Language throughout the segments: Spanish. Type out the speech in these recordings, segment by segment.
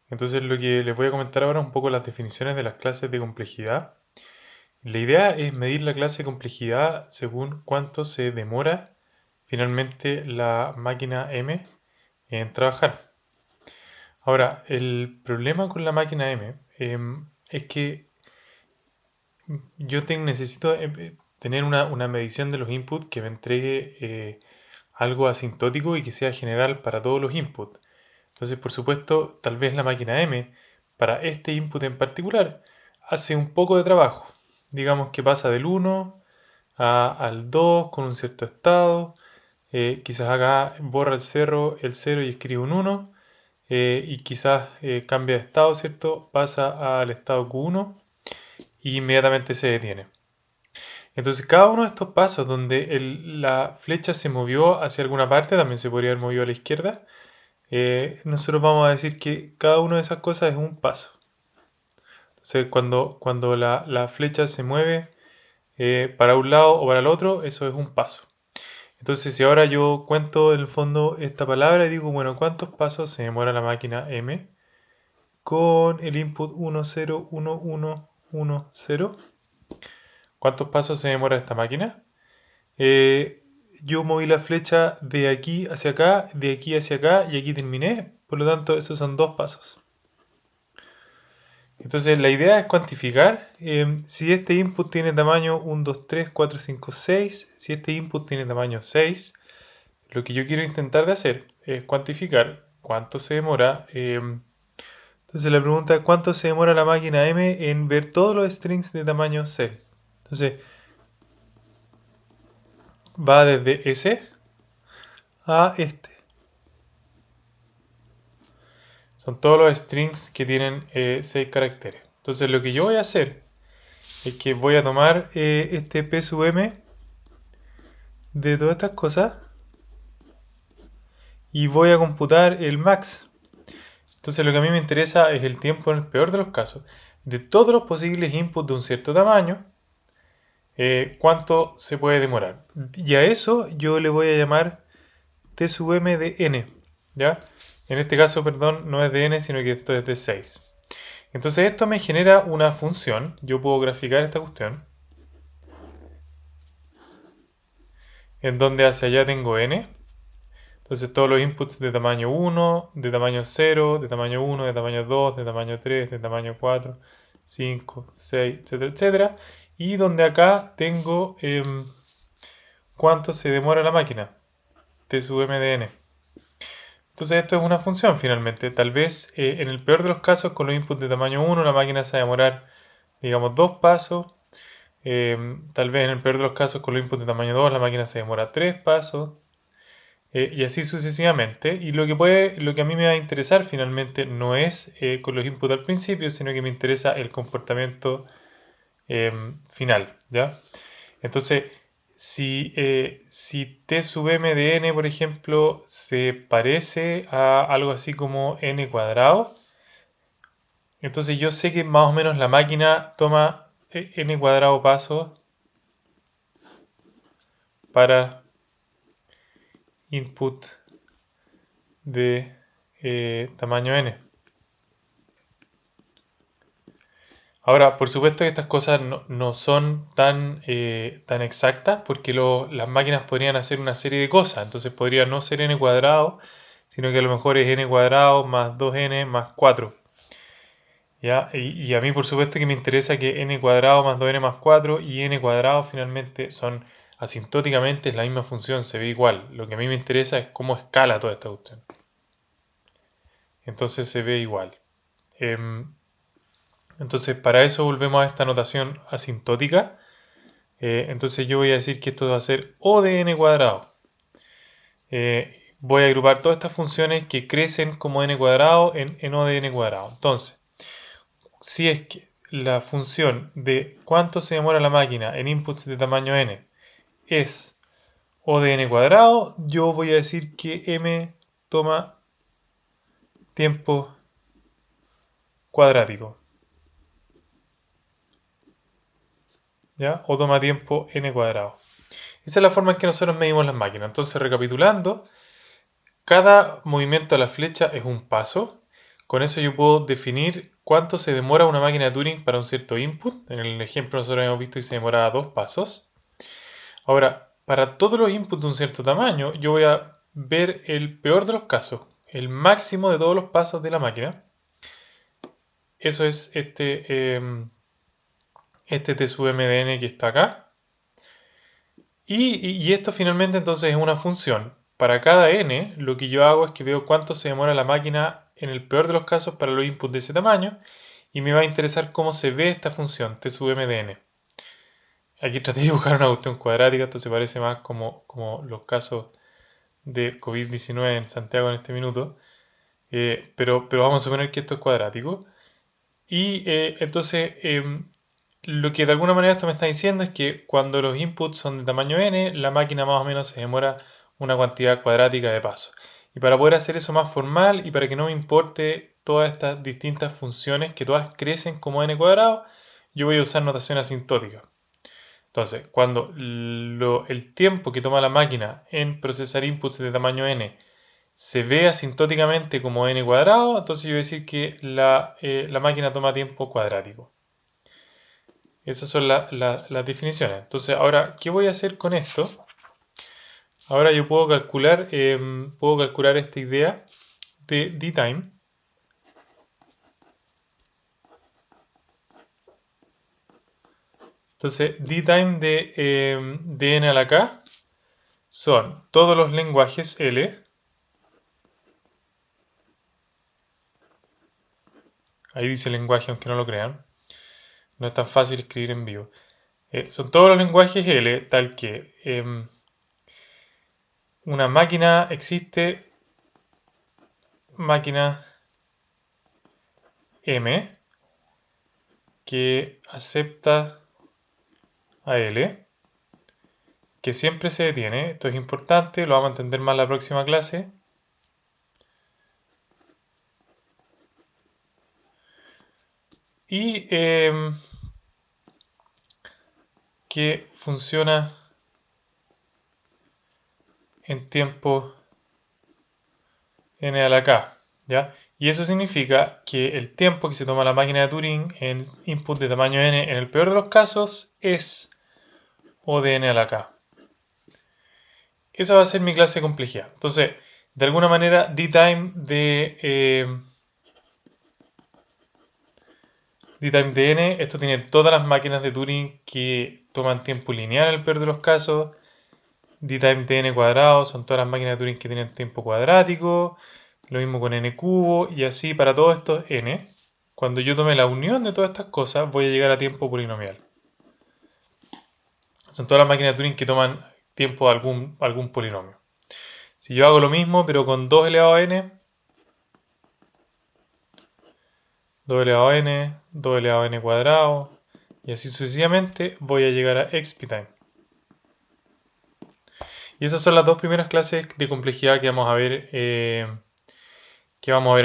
Entonces lo que les voy a comentar ahora es un poco las definiciones de las clases de complejidad. La idea es medir la clase de complejidad según cuánto se demora finalmente la máquina M en trabajar. Ahora, el problema con la máquina M es que necesito tener una medición de los inputs que me entregue algo asintótico y que sea general para todos los inputs. Entonces, por supuesto, tal vez la máquina M, para este input en particular, hace un poco de trabajo. Digamos que pasa del 1 al 2 con un cierto estado. Quizás acá borra el 0 y escribe un 1. Y quizás cambia de estado, ¿cierto? Pasa al estado Q1 y inmediatamente se detiene. Entonces, cada uno de estos pasos donde la flecha se movió hacia alguna parte, también se podría haber movido a la izquierda, nosotros vamos a decir que cada una de esas cosas es un paso. Entonces, cuando la flecha se mueve para un lado o para el otro, eso es un paso. Entonces, si ahora yo cuento en el fondo esta palabra y digo, bueno, ¿cuántos pasos se demora la máquina M con el input 1, 0, 1, 1, 1, 0? ¿Cuántos pasos se demora esta máquina? Eh, yo moví la flecha de aquí hacia acá, de aquí hacia acá y aquí terminé. Por lo tanto, esos son dos pasos. Entonces, la idea es cuantificar si este input tiene tamaño 1, 2, 3, 4, 5, 6. Si este input tiene tamaño 6, lo que yo quiero intentar de hacer es cuantificar cuánto se demora. Entonces, la pregunta es cuánto se demora la máquina M en ver todos los strings de tamaño C. Entonces, va desde ese a este. Son todos los strings que tienen 6 caracteres. Entonces lo que yo voy a hacer es que voy a tomar este P sub M de todas estas cosas y voy a computar el max. Entonces lo que a mí me interesa es el tiempo en el peor de los casos de todos los posibles inputs de un cierto tamaño, cuánto se puede demorar. Y a eso yo le voy a llamar T sub M de n. ¿Ya? En este caso, perdón, no es de n, sino que esto es de 6. Entonces esto me genera una función. Yo puedo graficar esta cuestión. En donde hacia allá tengo n. Entonces todos los inputs de tamaño 1, de tamaño 0, de tamaño 1, de tamaño 2, de tamaño 3, de tamaño 4, 5, 6, etcétera, etcétera. Y donde acá tengo cuánto se demora la máquina. T sub m de n. Entonces esto es una función finalmente. Tal vez en el peor de los casos con los inputs de tamaño 1 la máquina se va a demorar, digamos, 2 pasos. Tal vez en el peor de los casos con los inputs de tamaño 2 la máquina se demora 3 pasos. Y así sucesivamente. Y lo que a mí me va a interesar finalmente no es con los inputs al principio, sino que me interesa el comportamiento final. ¿Ya? Entonces, si T sub m de n, por ejemplo, se parece a algo así como n cuadrado, entonces yo sé que más o menos la máquina toma n cuadrado pasos para input de tamaño n. Ahora, por supuesto que estas cosas no son tan exactas porque las máquinas podrían hacer una serie de cosas. Entonces podría no ser n cuadrado, sino que a lo mejor es n cuadrado más 2n más 4. ¿Ya? Y a mí por supuesto que me interesa que n cuadrado más 2n más 4 y n cuadrado finalmente son asintóticamente es la misma función, se ve igual. Lo que a mí me interesa es cómo escala toda esta cuestión. Entonces se ve igual. Entonces para eso volvemos a esta notación asintótica. Entonces yo voy a decir que esto va a ser O de n cuadrado. Voy a agrupar todas estas funciones que crecen como n cuadrado en O de n cuadrado. Entonces, si es que la función de cuánto se demora la máquina en inputs de tamaño n es O de n cuadrado, yo voy a decir que m toma tiempo cuadrático. ¿Ya? O toma tiempo n cuadrado. Esa es la forma en que nosotros medimos las máquinas. Entonces, recapitulando, cada movimiento de la flecha es un paso. con eso yo puedo definir cuánto se demora una máquina de Turing para un cierto input. En el ejemplo nosotros hemos visto que se demoraba 2 pasos. Ahora, para todos los inputs de un cierto tamaño, yo voy a ver el peor de los casos, el máximo de todos los pasos de la máquina. Eso es este T sub MDN que está acá. Y esto finalmente entonces es una función. Para cada n, lo que yo hago es que veo cuánto se demora la máquina en el peor de los casos para los inputs de ese tamaño. Y me va a interesar cómo se ve esta función, T sub MDN. Aquí traté de dibujar una cuestión cuadrática, esto se parece más como los casos de COVID-19 en Santiago en este minuto. Pero vamos a suponer que esto es cuadrático. Y entonces, lo que de alguna manera esto me está diciendo es que cuando los inputs son de tamaño n, la máquina más o menos se demora una cantidad cuadrática de pasos. Y para poder hacer eso más formal y para que no me importe todas estas distintas funciones que todas crecen como n cuadrado, yo voy a usar notación asintótica. Entonces, cuando el tiempo que toma la máquina en procesar inputs de tamaño n se ve asintóticamente como n cuadrado, entonces yo voy a decir que la máquina toma tiempo cuadrático. Esas son las definiciones. Entonces, ahora, ¿qué voy a hacer con esto? Ahora yo puedo calcular esta idea de dtime. Entonces, dtime de n a la k son todos los lenguajes L. Ahí dice lenguaje, aunque no lo crean. No es tan fácil escribir en vivo. Son todos los lenguajes L, tal que una máquina existe, máquina M, que acepta a L, que siempre se detiene. Esto es importante, lo vamos a entender más en la próxima clase. Y que funciona en tiempo n a la k, ¿ya? Y eso significa que el tiempo que se toma la máquina de Turing en input de tamaño n, en el peor de los casos, es O de n a la k. Esa va a ser mi clase de complejidad. Entonces, de alguna manera, dtime de n, esto tiene todas las máquinas de Turing que toman tiempo lineal en el peor de los casos. dtime de n cuadrado son todas las máquinas de Turing que tienen tiempo cuadrático. Lo mismo con n cubo y así para todos estos n. Cuando yo tome la unión de todas estas cosas, voy a llegar a tiempo polinomial. Son todas las máquinas de Turing que toman tiempo de algún polinomio. Si yo hago lo mismo, pero con 2 elevado a n, 2 elevado a n, 2 elevado a n cuadrado, y así sucesivamente, voy a llegar a exptime. Y esas son las dos primeras clases de complejidad que vamos a ver, en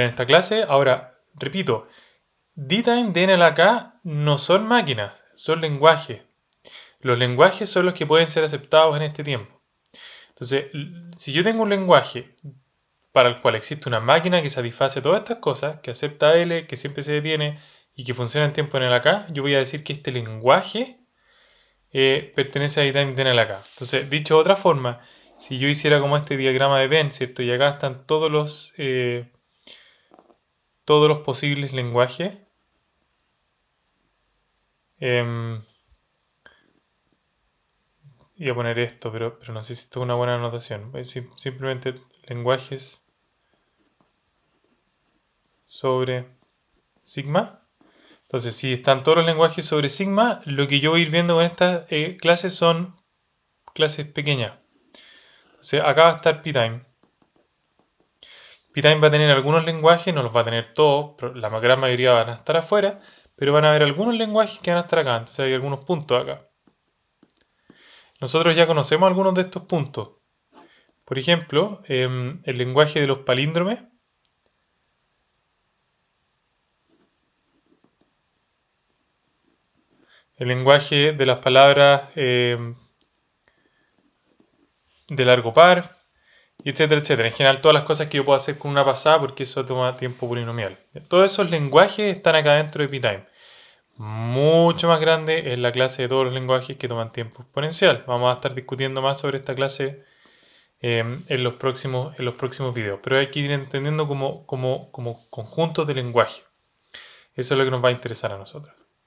esta clase. Ahora, repito, dtime de n a la k no son máquinas, son lenguajes. Los lenguajes son los que pueden ser aceptados en este tiempo. Entonces, si yo tengo un lenguaje para el cual existe una máquina que satisface todas estas cosas, que acepta L, que siempre se detiene y que funciona en tiempo en el acá, yo voy a decir que este lenguaje pertenece a dtime de en el acá. Entonces, dicho de otra forma, si yo hiciera como este diagrama de Venn, ¿cierto? Y acá están todos los posibles lenguajes. Iba a poner esto, pero no sé si esto es una buena anotación. Voy a decir simplemente lenguajes sobre sigma. Entonces, si están todos los lenguajes sobre sigma, lo que yo voy a ir viendo con estas clases son clases pequeñas. Entonces, acá va a estar ptime. Ptime va a tener algunos lenguajes, no los va a tener todos, pero la gran mayoría van a estar afuera, pero van a haber algunos lenguajes que van a estar acá. Entonces, hay algunos puntos acá. Nosotros ya conocemos algunos de estos puntos. Por ejemplo, el lenguaje de los palíndromes. El lenguaje de las palabras de largo par. y etcétera, etcétera. En general, todas las cosas que yo puedo hacer con una pasada, porque eso toma tiempo polinomial. Todos esos lenguajes están acá dentro de P-Time. Mucho más grande es la clase de todos los lenguajes que toman tiempo exponencial. Vamos a estar discutiendo más sobre esta clase en los próximos videos. Pero hay que ir entendiendo como conjuntos de lenguaje. Eso es lo que nos va a interesar a nosotros.